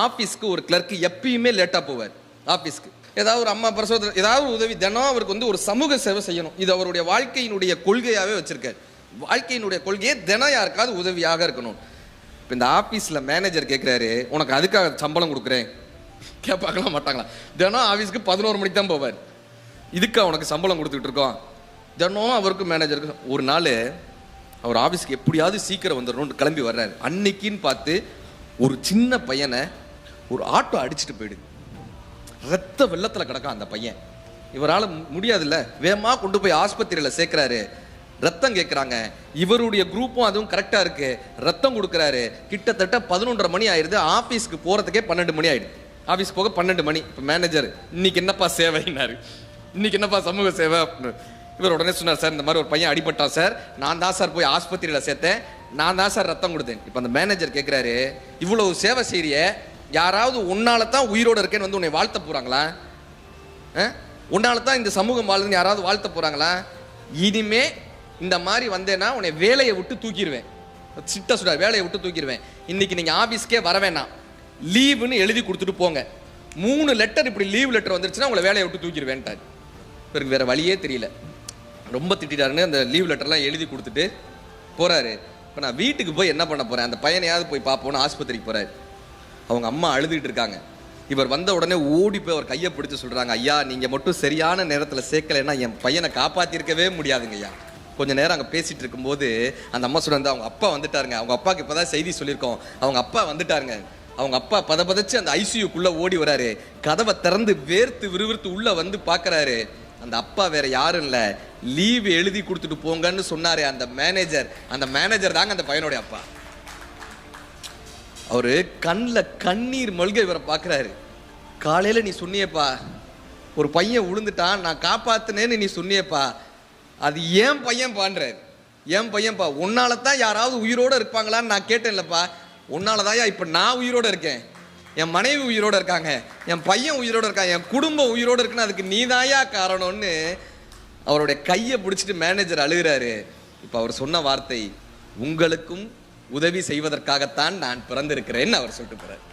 ஆஃபீஸ்க்கு ஒரு கிளர்க்கு எப்பயுமே லேட்டாக போவார். ஆஃபீஸ்க்கு ஏதாவது ஒரு அம்மா பிரசவத்தில் ஏதாவது ஒரு உதவி தினம் அவருக்கு வந்து ஒரு சமூக சேவை செய்யணும். இது அவருடைய வாழ்க்கையினுடைய கொள்கையாகவே வச்சிருக்காரு. வாழ்க்கையினுடைய கொள்கையே தினம் யாருக்காவது உதவியாக இருக்கணும். இப்போ இந்த ஆஃபீஸில் மேனேஜர் கேட்குறாரு, உனக்கு அதுக்காக சம்பளம் கொடுக்குறேன் கேட்பாங்களா மாட்டாங்களா? தினம் ஆஃபீஸ்க்கு 11 மணிக்கு தான் போவார். இதுக்கு அவனுக்கு சம்பளம் கொடுத்துக்கிட்டு இருக்கோம். தினம் அவருக்கு மேனேஜருக்கு ஒரு நாள் அவர் ஆஃபீஸ்க்கு எப்படியாவது சீக்கிரம் வந்துடணும்னு கிளம்பி வர்றாரு. அன்னைக்குன்னு பார்த்து ஒரு சின்ன பையனை ஒரு ஆட்டோ அடிச்சுட்டு போயிடுது. ரத்த வெள்ளத்தில் கிடக்கான் அந்த பையன். இவரால் முடியாதுல்ல, வேகமாக கொண்டு போய் ஆஸ்பத்திரியில் சேர்க்குறாரு. ரத்தம் கேட்குறாங்க. இவருடைய குரூப்பும் அதுவும் கரெக்டாக இருக்கு. ரத்தம் கொடுக்குறாரு. கிட்டத்தட்ட 11:30 மணி ஆயிடுது. ஆஃபீஸ்க்கு போகிறதுக்கே 12 மணி ஆயிடுது. ஆஃபீஸ் போக 12 மணி. இப்போ மேனேஜர், இன்னைக்கு என்னப்பா சேவைன்னாரு. இன்னைக்கு என்னப்பா சமூக சேவை அப்படின்னு. இவர் உடனே சொன்னார், சார் இந்த மாதிரி ஒரு பையன் அடிபட்டான் சார், நான் தான் சார் போய் ஆஸ்பத்திரியில் சேர்த்தேன், நான் தான் சார் ரத்தம் கொடுத்தேன். இப்போ அந்த மேனேஜர் கேட்குறாரு, இவ்வளவு சேவை செய்ய யாராவது உன்னால தான் உயிரோடு இருக்கேன்னு வந்து உன்னை வாழ்த்த போகிறாங்களா? உன்னால தான் இந்த சமூகம் வாழ்ந்துன்னு யாராவது வாழ்த்த போகிறாங்களா? இனிமே இந்த மாதிரி வந்தேன்னா உன்னை வேலையை விட்டு தூக்கிடுவேன். சிட்ட சுடா வேலையை விட்டு தூக்கிடுவேன். இன்னைக்கு நீங்கள் ஆஃபீஸ்க்கே வர வேணாம், லீவுன்னு எழுதி கொடுத்துட்டு போங்க. 3 லெட்டர் இப்படி லீவ் லெட்டர் வந்துருச்சுன்னா உங்களை வேலையை விட்டு தூக்கிடுவேன்ட்டார். இவருக்கு வேறு வழியே தெரியல. ரொம்ப திட்டாருன்னு அந்த லீவ் லெட்டர்லாம் எழுதி கொடுத்துட்டு போகிறாரு. இப்போ நான் வீட்டுக்கு போய் என்ன பண்ண போகிறேன், அந்த பையனையாவது போய் பார்ப்போன்னு ஆஸ்பத்திரிக்கு போகிறாரு. அவங்க அம்மா அழுதுகிட்டு இருக்காங்க. இவர் வந்த உடனே ஓடி போய் அவர் கையை பிடிச்சி சொல்கிறாங்க, ஐயா நீங்கள் மட்டும் சரியான நேரத்தில் சேர்க்கலைன்னா என் பையனை காப்பாற்றிருக்கவே முடியாதுங்க ஐயா. கொஞ்சம் நேரம் அங்கே பேசிகிட்டு இருக்கும்போது அந்த அம்மா சொல்கிறாங்க, அவங்க அப்பா வந்துட்டாருங்க, அவங்க அப்பாவுக்கு இப்போ தான் செய்தி சொல்லியிருக்கோம், அவங்க அப்பா வந்துட்டாருங்க. அவங்க அப்பா பதச்சு அந்த ஐசியூக்குள்ளே ஓடி வராரு. கதவை திறந்து வேர்த்து விறுவிறுத்து உள்ளே வந்து பார்க்குறாரு. அந்த அப்பா வேற யாரும் இல்லை, லீவ் எழுதி கொடுத்துட்டு போங்கன்னு சொன்னாரு அந்த மேனேஜர் தாங்க அந்த பையனுடைய அப்பா. அவரு கண்ணில் கண்ணீர் மல்க இவரை பார்க்குறாரு. காலையில் நீ சொன்னியப்பா, ஒரு பையன் விழுந்துட்டான், நான் காப்பாத்தினேன்னு நீ சொன்னியப்பா, அது ஏன் பையன் பான்றாரு. என் பையன்ப்பா, உன்னால தான் யாராவது உயிரோடு இருப்பாங்களான்னு நான் கேட்டேன்லப்பா, உன்னால தான்யா இப்போ நான் உயிரோடு இருக்கேன், என் மனைவி உயிரோடு இருக்காங்க, என் பையன் உயிரோடு இருக்கான், என் குடும்பம் உயிரோடு இருக்குன்னு அதுக்கு நீதாயா காரணம்னு அவருடைய கையை பிடிச்சிட்டு மேனேஜர் அழுகிறாரு. இப்போ அவர் சொன்ன வார்த்தை, உங்களுக்கும் உதவி செய்வதற்காகத்தான் நான் பிறந்திருக்கிறேன்னு அவர் சொல்லிட்டு போறாரு.